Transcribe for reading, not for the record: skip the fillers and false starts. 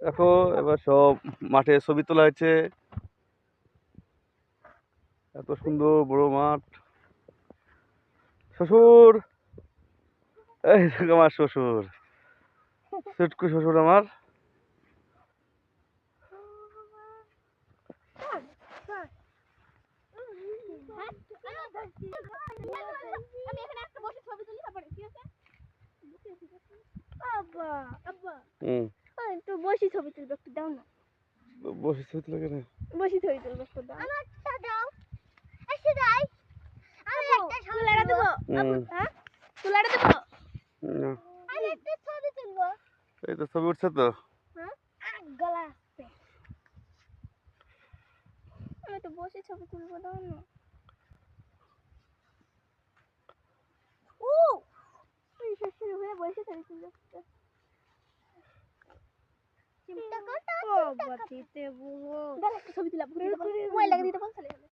দেখো এবার সব মাঠে ছবি তোলা হয়েছে। এত সুন্দর বড় মাঠ। শ্বশুর, এই দেখো আমার শ্বশুর, চুটকু শ্বশুর আমার। একটু বসি ছবি তুলবে, একটু দাও না। বসে ছবি তোলা কেন? বসি ছবি তুলবে, একটু দাও। আমারটা দাও। এসে দাই। আমি একটা তুলাটা দেব। হ্যাঁ? তুলাটা দেব। আমি একটা ছবি তুলবো। এই তো ছবি উঠছে তো। হ্যাঁ? গলা আসছে। আমি তো বসে ছবি তুলবো, দাও না। ও! তুই শ্বশুর হয়ে বসে ছবি তুলবো। চিন্তা করতে, চিন্তা করতে। বাবা দিতে বলো। দাও একটা ছবি তুলা, মোবাইল লাগা দিতে বল, চলে যাবে।